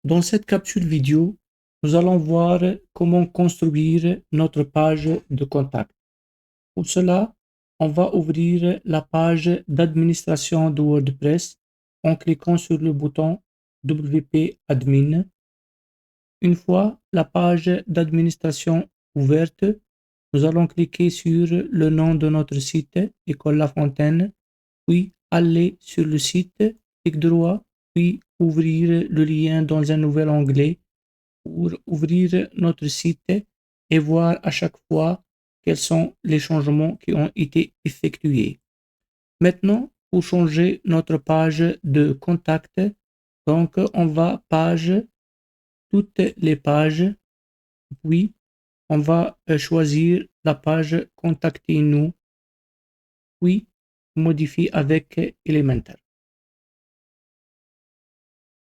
Dans cette capsule vidéo, nous allons voir comment construire notre page de contact. Pour cela, on va ouvrir la page d'administration de WordPress en cliquant sur le bouton WP Admin. Une fois la page d'administration ouverte, nous allons cliquer sur le nom de notre site, École La Fontaine, puis aller sur le site, clic droit, puis ouvrir le lien dans un nouvel onglet pour ouvrir notre site et voir à chaque fois quels sont les changements qui ont été effectués. Maintenant, pour changer notre page de contact, donc on va page, toutes les pages, puis on va choisir la page Contactez-nous, puis modifier avec Elementor.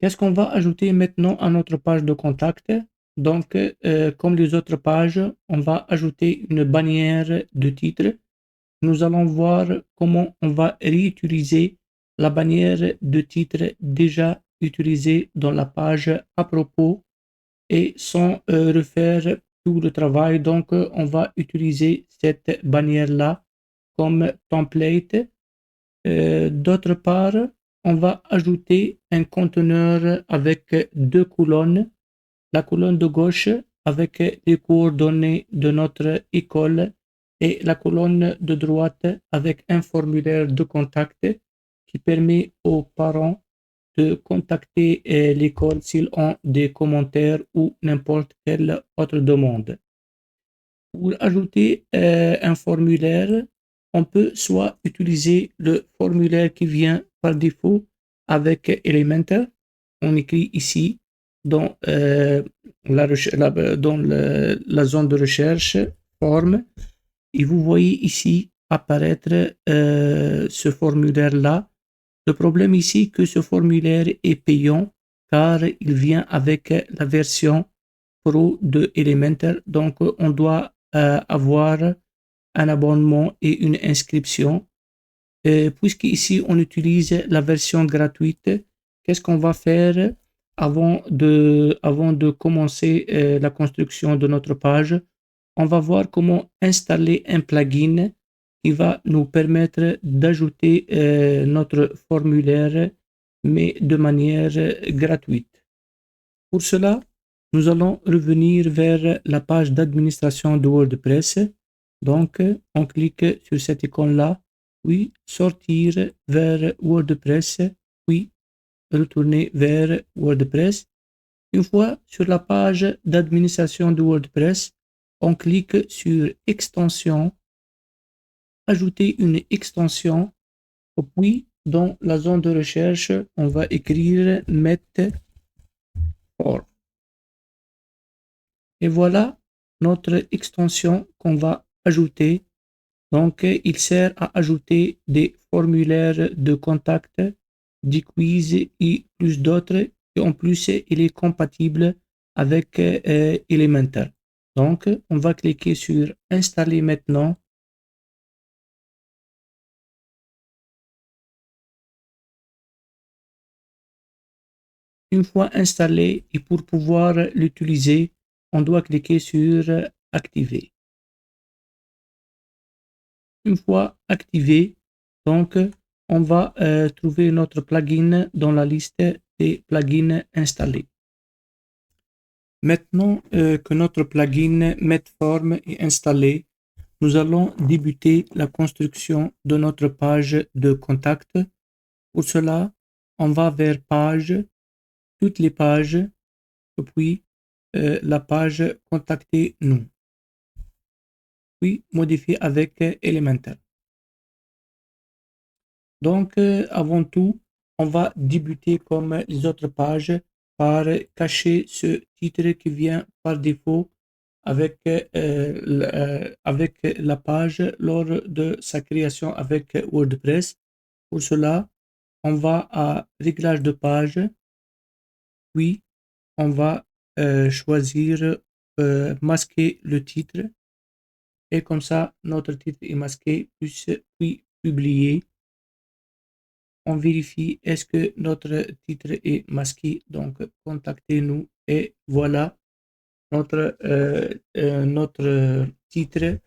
Qu'est-ce qu'on va ajouter maintenant à notre page de contact? Donc, comme les autres pages, on va ajouter une bannière de titre. Nous allons voir comment on va réutiliser la bannière de titre déjà utilisée dans la page à propos et sans refaire tout le travail. Donc, on va utiliser cette bannière-là comme template. D'autre part, on va ajouter un conteneur avec deux colonnes. La colonne de gauche avec les coordonnées de notre école et la colonne de droite avec un formulaire de contact qui permet aux parents de contacter l'école s'ils ont des commentaires ou n'importe quelle autre demande. Pour ajouter un formulaire, on peut soit utiliser le formulaire qui vient par défaut avec Elementor. On écrit ici dans, la zone de recherche forme et vous voyez ici apparaître ce formulaire-là. Le problème ici est que ce formulaire est payant car il vient avec la version Pro de Elementor. Donc, on doit avoir un abonnement et une inscription. Puisque ici, on utilise la version gratuite, qu'est-ce qu'on va faire avant de commencer la construction de notre page? On va voir comment installer un plugin qui va nous permettre d'ajouter notre formulaire, mais de manière gratuite. Pour cela, nous allons revenir vers la page d'administration de WordPress. Donc, on clique sur cette icône-là, puis sortir vers WordPress, puis retourner vers WordPress. Une fois sur la page d'administration de WordPress, on clique sur Extension, ajouter une extension, puis dans la zone de recherche, on va écrire Met4. Et voilà notre extension qu'on va ajouter. Donc, il sert à ajouter des formulaires de contact, des quiz et plus d'autres. Et en plus, il est compatible avec Elementor. Donc, on va cliquer sur Installer maintenant. Une fois installé et pour pouvoir l'utiliser, on doit cliquer sur Activer. Une fois activé, donc on va trouver notre plugin dans la liste des plugins installés. Maintenant que notre plugin Metform est installé, nous allons débuter la construction de notre page de contact. Pour cela, on va vers Page, toutes les pages, puis la page Contactez-nous, puis modifier avec Elementor. Donc, avant tout, on va débuter comme les autres pages par cacher ce titre qui vient par défaut avec, avec la page lors de sa création avec WordPress. Pour cela, on va à Réglage de page, puis on va choisir masquer le titre et comme ça, notre titre est masqué puis publié. on vérifie est-ce que notre titre est masqué. Donc, contactez-nous et voilà notre titre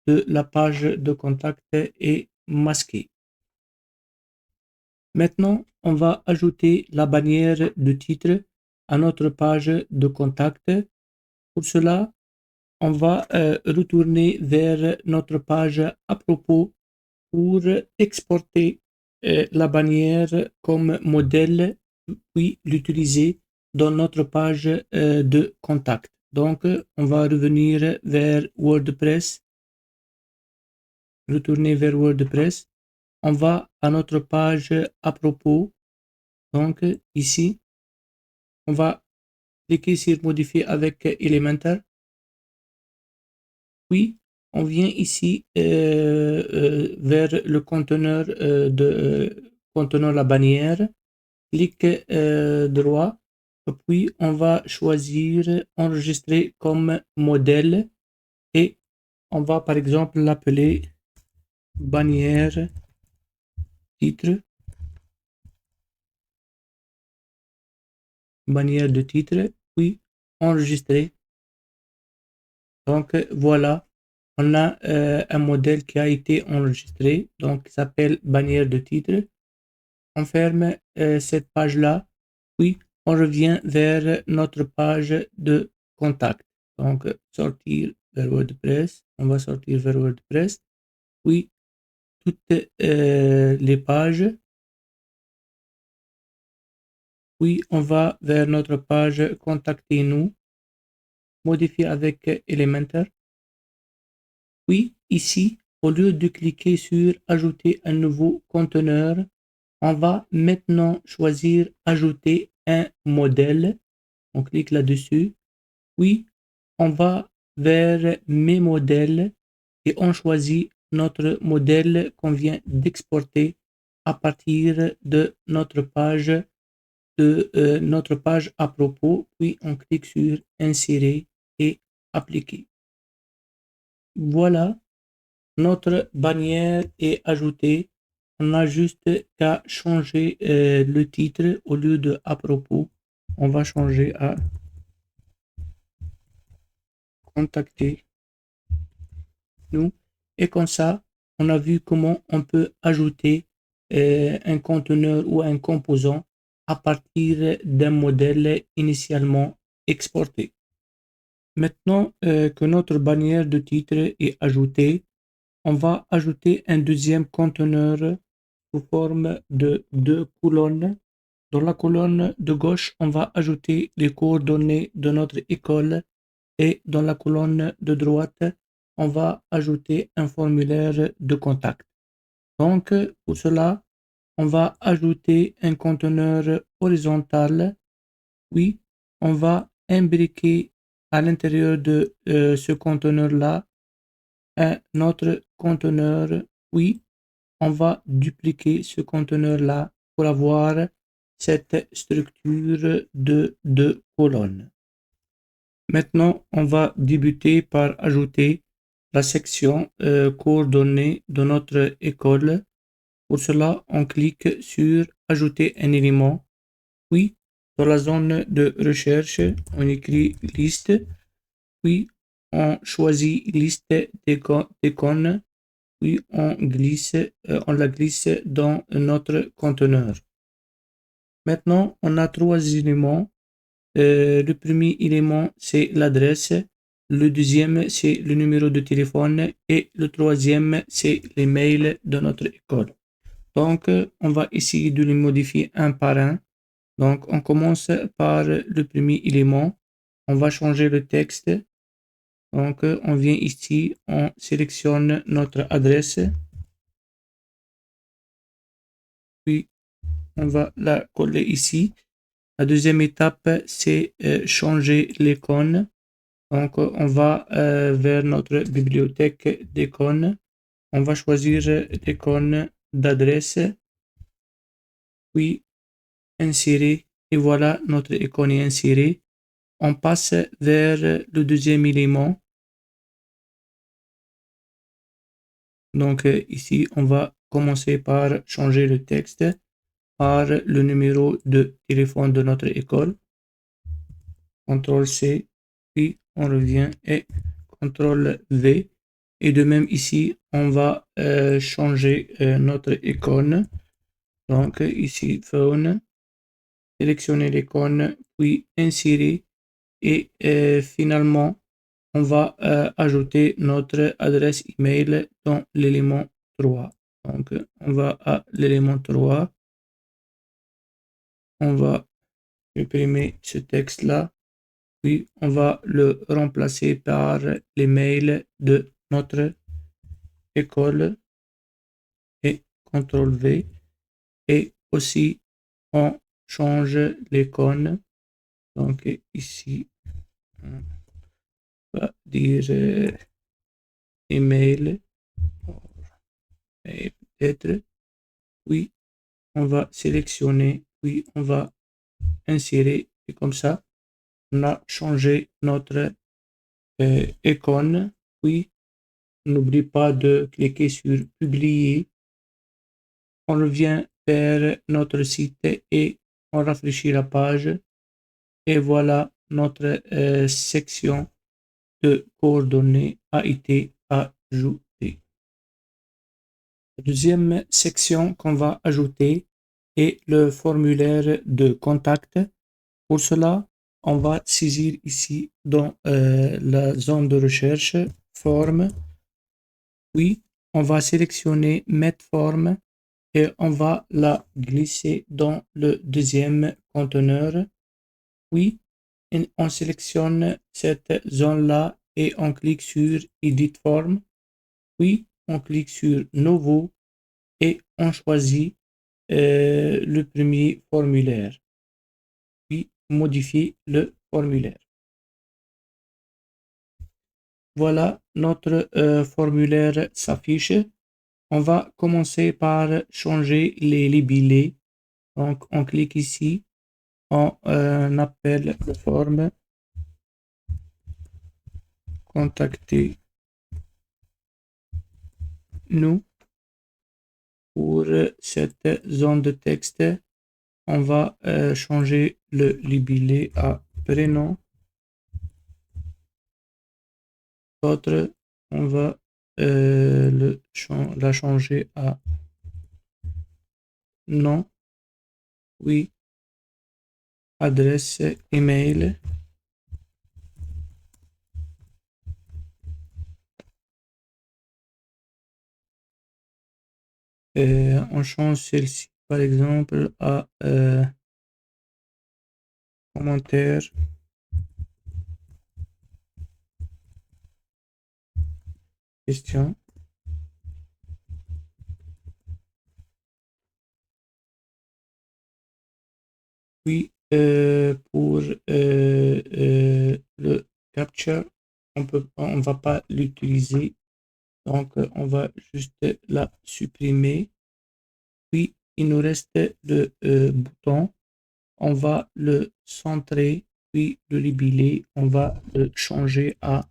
de la page de contact est masqué. Maintenant, on va ajouter la bannière de titre à notre page de contact. Pour cela, on va retourner vers notre page à propos pour exporter la bannière comme modèle, puis l'utiliser dans notre page de contact. Donc, on va revenir vers WordPress, retourner vers WordPress. On va à notre page à propos. Donc, ici, on va cliquer sur modifier avec Elementor. Puis, on vient ici vers le conteneur contenant la bannière. Clic droit. Puis, on va choisir enregistrer comme modèle et on va par exemple l'appeler bannière titre. Bannière de titre. Puis, enregistrer. Donc, voilà. On a un modèle qui a été enregistré, donc qui s'appelle bannière de titre. On ferme cette page-là, puis on revient vers notre page de contact. Donc, sortir vers WordPress, on va sortir vers WordPress, puis toutes les pages, puis on va vers notre page Contactez-nous, modifier avec Elementor. Puis ici, au lieu de cliquer sur Ajouter un nouveau conteneur, on va maintenant choisir Ajouter un modèle. On clique là-dessus. Puis, on va vers Mes modèles et on choisit notre modèle qu'on vient d'exporter à partir de notre page à propos. Puis, on clique sur Insérer et Appliquer. Voilà. Notre bannière est ajoutée. On a juste qu'à changer le titre au lieu de à propos. On va changer à contacter nous. Et comme ça, on a vu comment on peut ajouter un conteneur ou un composant à partir d'un modèle initialement exporté. Maintenant que notre bannière de titre est ajoutée, on va ajouter un deuxième conteneur sous forme de 2 colonnes. Dans la colonne de gauche, on va ajouter les coordonnées de notre école et dans la colonne de droite, on va ajouter un formulaire de contact. Donc, pour cela, on va ajouter un conteneur horizontal. Puis, on va imbriquer à l'intérieur de ce conteneur-là un autre conteneur, puis on va dupliquer ce conteneur-là pour avoir cette structure de 2 colonnes. Maintenant, on va débuter par ajouter la section coordonnées de notre école. Pour cela, on clique sur Ajouter un élément, puis dans la zone de recherche, on écrit liste, puis on choisit liste d'icônes, puis on la glisse dans notre conteneur. Maintenant, on a 3 éléments. Le premier élément, c'est l'adresse. Le deuxième, c'est le numéro de téléphone. Et le troisième, c'est l'email de notre école. Donc, on va essayer de les modifier un par un. Donc, on commence par le premier élément. On va changer le texte. Donc, on vient ici, on sélectionne notre adresse. Puis, on va la coller ici. La deuxième étape, c'est changer l'icône. Donc, on va vers notre bibliothèque d'icônes. On va choisir l'icône d'adresse. Puis, insérer. Et voilà, notre icône est insérée. On passe vers le deuxième élément. Donc, ici, on va commencer par changer le texte. par le numéro de téléphone de notre école. CTRL-C, puis on revient et CTRL-V. Et de même ici, on va changer notre icône. Donc ici, phone, sélectionner l'icône, puis insérer. Et finalement, on va ajouter notre adresse email dans l'élément 3. Donc, on va à l'élément 3. On va supprimer ce texte-là. Puis, on va le remplacer par l'email de notre école et CTRL-V. Et aussi, on change l'icône. Donc, ici, on va dire email. Et peut-être, puis on va sélectionner, puis on va insérer. Et comme ça, on a changé notre icône. Puis, n'oublie pas de cliquer sur publier. On revient vers notre site et on rafraîchit la page. Et voilà, notre section de coordonnées a été ajoutée. La deuxième section qu'on va ajouter est le formulaire de contact. Pour cela, on va saisir ici dans la zone de recherche forme. Puis, on va sélectionner Mettre forme et on va la glisser dans le deuxième conteneur. Puis, on sélectionne cette zone-là et on clique sur Edit forme. Puis, on clique sur Nouveau et on choisit le premier formulaire. Puis, modifier le formulaire. Voilà, notre formulaire s'affiche. On va commencer par changer les libellés. Donc, on clique ici. On appelle la forme Contactez-nous. Pour cette zone de texte, on va changer le libellé à prénom. L'autre, on va la changer à nom. Oui, adresse email. On change celle-ci par exemple à commentaire, question. Puis pour le capture, on va pas l'utiliser, donc on va juste la supprimer. Puis il nous reste le bouton, on va le centrer, puis le libellé, on va le changer à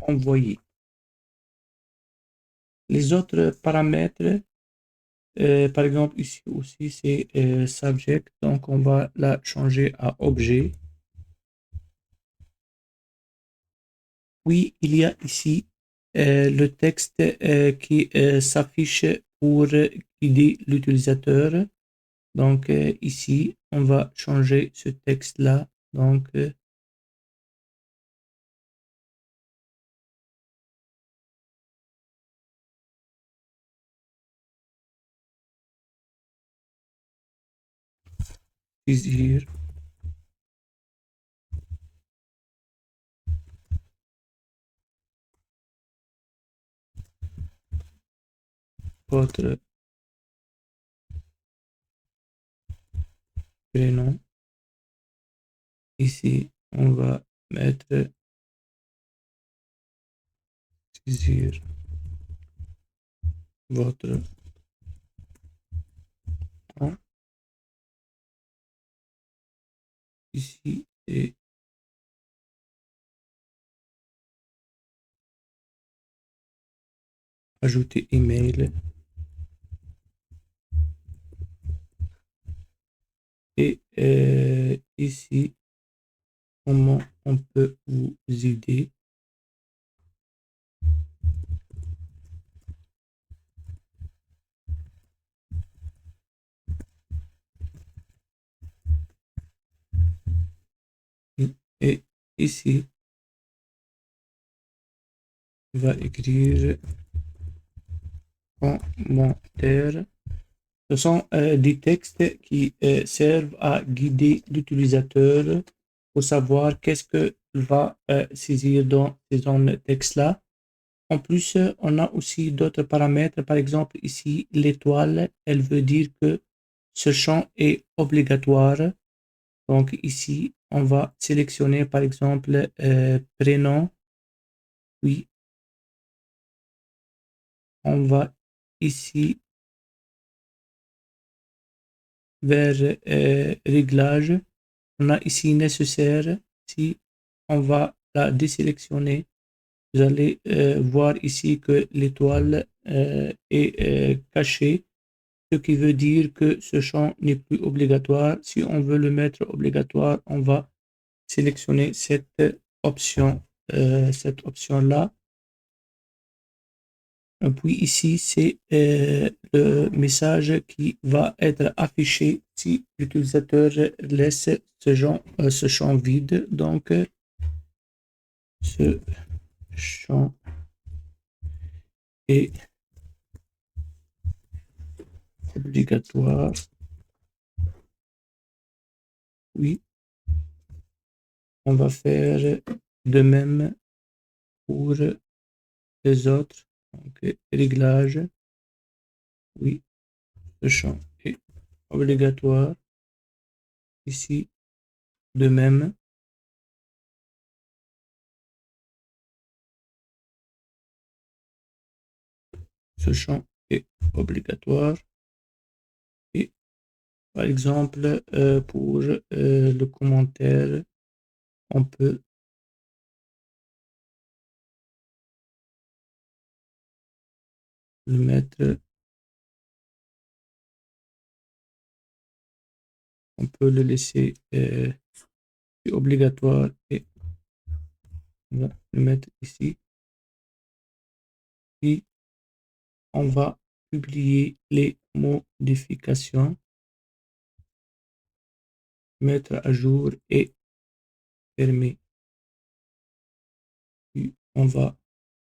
envoyer. Les autres paramètres, par exemple ici aussi c'est subject, donc on va la changer à objet. Puis il y a ici le texte qui s'affiche pour guider l'utilisateur. Donc ici on va changer ce texte là. Donc saisir votre prénom. Ici on va mettre saisir votre nom. Ici et ajouter email. Et ici, comment on peut vous aider? Et ici, on va écrire commentaire. Ce sont des textes qui servent à guider l'utilisateur pour savoir qu'est-ce qu'il va saisir dans ces zones textes-là. En plus, on a aussi d'autres paramètres. Par exemple, ici, l'étoile, elle veut dire que ce champ est obligatoire. Donc ici, on va sélectionner par exemple prénom. Oui, on va ici vers réglage. On a ici nécessaire. Si on va la désélectionner, vous allez voir ici que l'étoile est cachée, ce qui veut dire que ce champ n'est plus obligatoire. Si on veut le mettre obligatoire, on va sélectionner cette option-là. Puis ici, c'est le message qui va être affiché si l'utilisateur laisse ce champ vide. Donc, ce champ est obligatoire. Oui, on va faire de même pour les autres. Donc, réglage. Oui, ce champ est obligatoire. Ici, de même. Ce champ est obligatoire. Et par exemple, pour le commentaire, on peut le mettre, on peut le laisser obligatoire et on va le mettre ici. Et on va publier les modifications, mettre à jour et fermer. Puis on va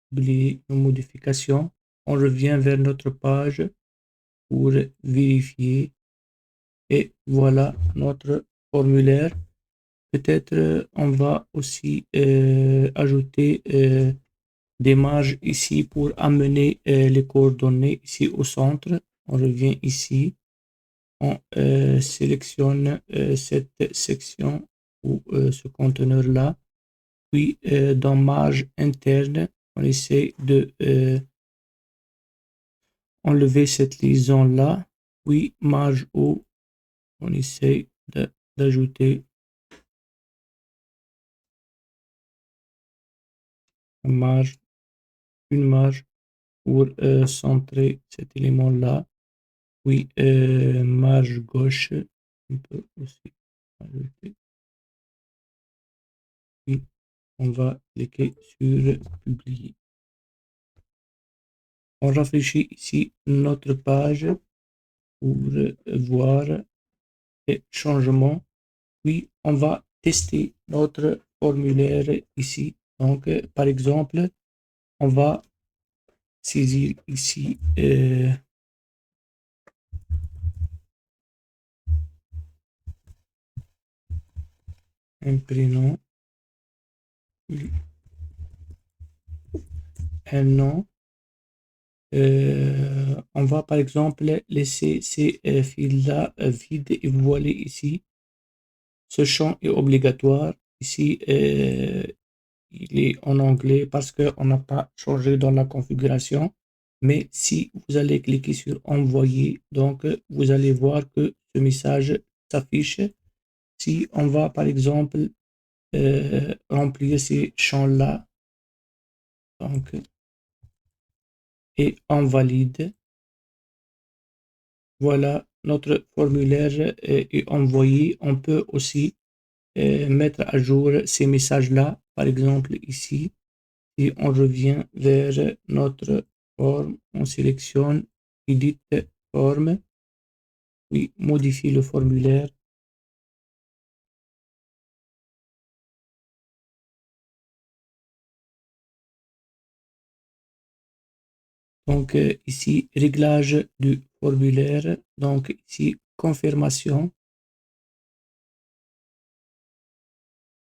publier nos modifications. On revient vers notre page pour vérifier. Et voilà notre formulaire. Peut-être on va aussi ajouter des marges ici pour amener les coordonnées ici au centre. On revient ici, on sélectionne cette section ou ce conteneur-là. Puis dans marge interne, on essaie de enlever cette liaison-là. Puis marge haut, on essaie d'ajouter une marge pour centrer cet élément-là. Oui, marge gauche, on peut aussi ajouter. Puis, on va cliquer sur publier. On rafraîchit ici notre page pour voir les changements. Puis, on va tester notre formulaire ici. Donc, par exemple, on va saisir ici un prénom, un nom. On va par exemple laisser ces fils-là vides et vous voyez ici, ce champ est obligatoire. Ici, il est en anglais parce qu'on n'a pas changé dans la configuration. Mais si vous allez cliquer sur envoyer, donc vous allez voir que ce message s'affiche. Si on va par exemple remplir ces champs-là, donc, et on valide, voilà notre formulaire est envoyé, on peut aussi mettre à jour ces messages-là. Par exemple, ici, si on revient vers notre forme, on sélectionne Edit forme, puis modifie le formulaire. Donc ici, réglage du formulaire. Donc ici, confirmation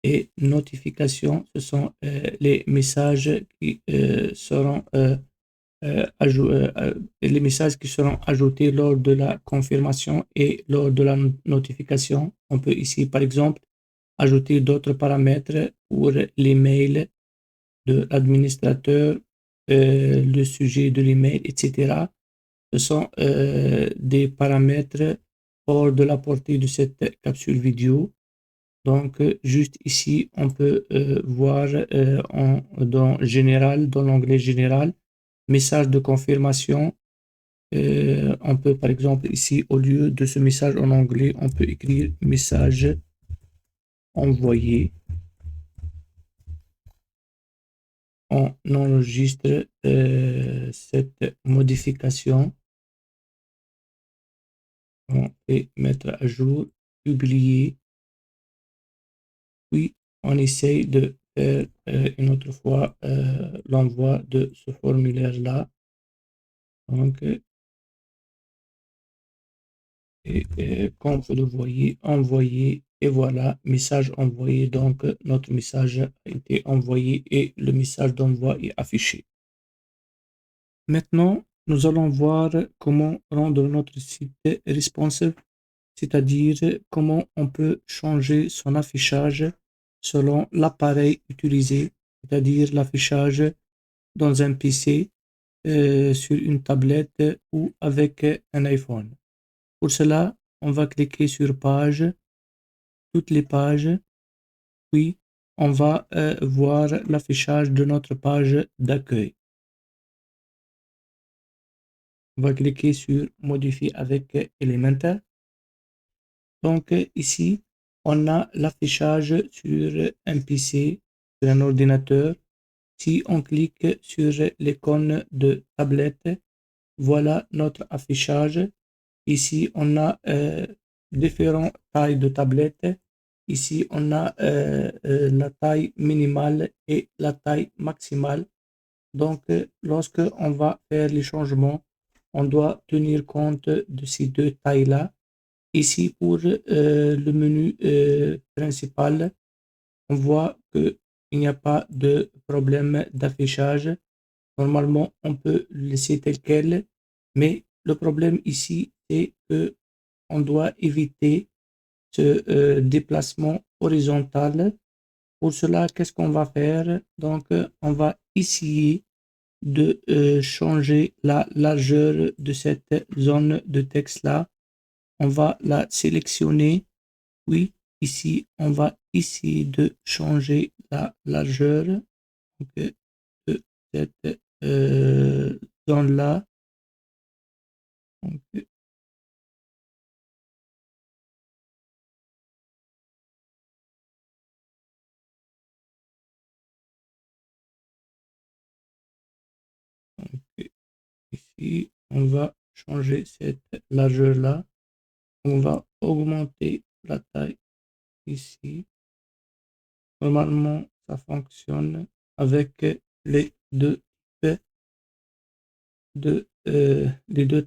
et notification. Ce sont les messages qui seront les messages qui seront ajoutés lors de la confirmation et lors de la notification. On peut ici, par exemple, ajouter d'autres paramètres pour l'email de l'administrateur, le sujet de l'email, etc. Ce sont des paramètres hors de la portée de cette capsule vidéo. Donc, juste ici, on peut voir dans général, dans l'onglet général, message de confirmation. On peut, par exemple, ici, au lieu de ce message en anglais, on peut écrire message envoyé. On enregistre cette modification. On peut mettre à jour, publier, puis on essaye de faire une autre fois l'envoi de ce formulaire-là. Donc, comme vous le voyez, envoyé, et voilà, message envoyé. Donc, notre message a été envoyé et le message d'envoi est affiché. Maintenant, nous allons voir comment rendre notre site responsive, c'est-à-dire comment on peut changer son affichage selon l'appareil utilisé, c'est-à-dire l'affichage dans un PC, sur une tablette ou avec un iPhone. Pour cela, on va cliquer sur page, toutes les pages, puis on va voir l'affichage de notre page d'accueil. On va cliquer sur modifier avec Elementor. Donc ici, on a l'affichage sur un PC, sur un ordinateur. Si on clique sur l'icône de tablette, voilà notre affichage. Ici, on a différentes tailles de tablettes. Ici, on a la taille minimale et la taille maximale. Donc, lorsque on va faire les changements, on doit tenir compte de ces deux tailles-là. Ici, pour le menu principal, on voit qu'il n'y a pas de problème d'affichage. Normalement, on peut le laisser tel quel, mais le problème ici, c'est que on doit éviter ce déplacement horizontal. Pour cela, qu'est-ce qu'on va faire? Donc, on va essayer de changer la largeur de cette zone de texte-là. On va la sélectionner. Oui, ici, on va essayer de changer la largeur donc, de cette zone-là. Donc, ici, on va changer cette largeur-là. On va augmenter la taille ici. Normalement, ça fonctionne avec les deux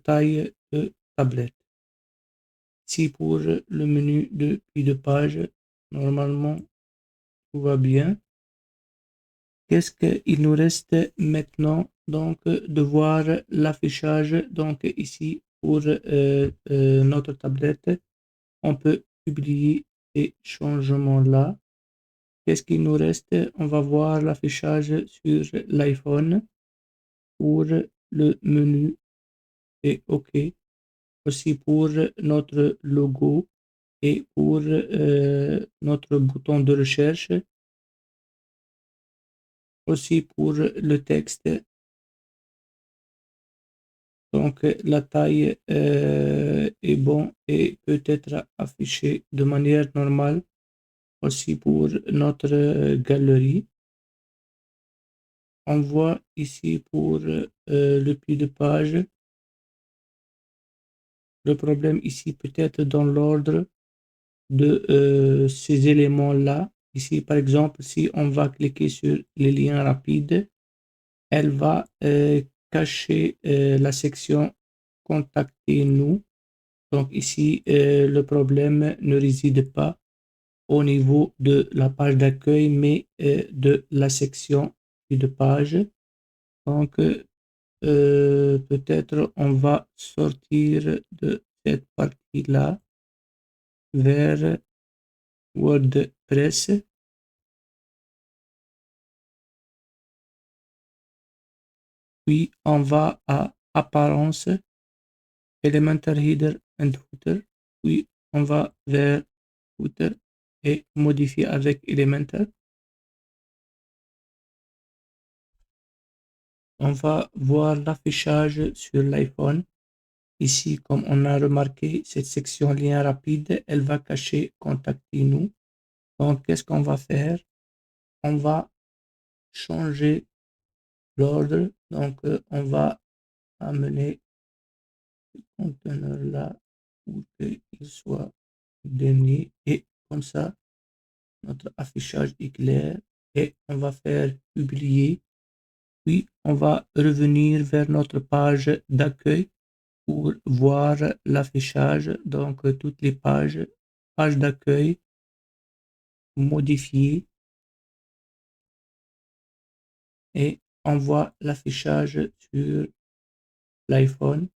tailles de tablette. Si pour le menu de pied de page, normalement, tout va bien. Qu'est-ce qu'il nous reste maintenant? Donc, de voir l'affichage. Donc, ici, pour notre tablette, on peut publier ces changements-là. Qu'est-ce qu'il nous reste? On va voir l'affichage sur l'iPhone. Pour le menu, et OK. Aussi pour notre logo et pour notre bouton de recherche. Aussi pour le texte. Donc la taille est bon et peut être affichée de manière normale aussi pour notre galerie. On voit ici pour le pied de page. Le problème ici peut être dans l'ordre de ces éléments-là. Ici, par exemple, si on va cliquer sur les liens rapides, elle va cacher la section Contactez-nous. Donc ici, le problème ne réside pas au niveau de la page d'accueil, mais de la section de page. Donc, peut-être on va sortir de cette partie-là vers WordPress. Puis on va à Apparence, Elementor Header and Footer. Puis on va vers Footer et modifier avec Elementor. On va voir l'affichage sur l'iPhone. Ici, comme on a remarqué, cette section lien rapide, elle va cacher Contactez-nous. Donc, qu'est-ce qu'on va faire? On va changer l'ordre. Donc, on va amener ce conteneur-là pour qu'il soit dernier. Et comme ça, notre affichage est clair. Et on va faire publier. Puis, on va revenir vers notre page d'accueil pour voir l'affichage. Donc, toutes les pages d'accueil modifiées. Et on voit l'affichage sur l'iPhone.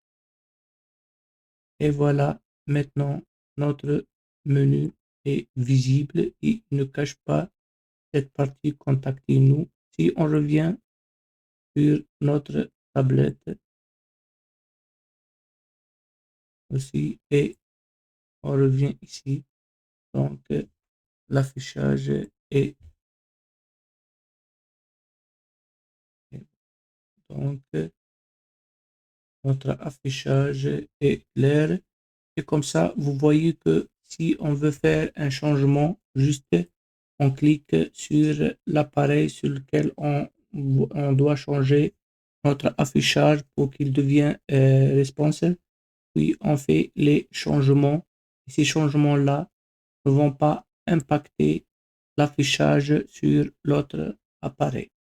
Et voilà, maintenant, notre menu est visible et ne cache pas cette partie Contactez-nous. Si on revient sur notre tablette aussi et on revient ici, donc l'affichage est donc notre affichage est clair. Et comme ça, vous voyez que si on veut faire un changement, juste on clique sur l'appareil sur lequel on doit changer notre affichage pour qu'il devienne responsive. Puis on fait les changements. Et ces changements-là ne vont pas impacter l'affichage sur l'autre appareil.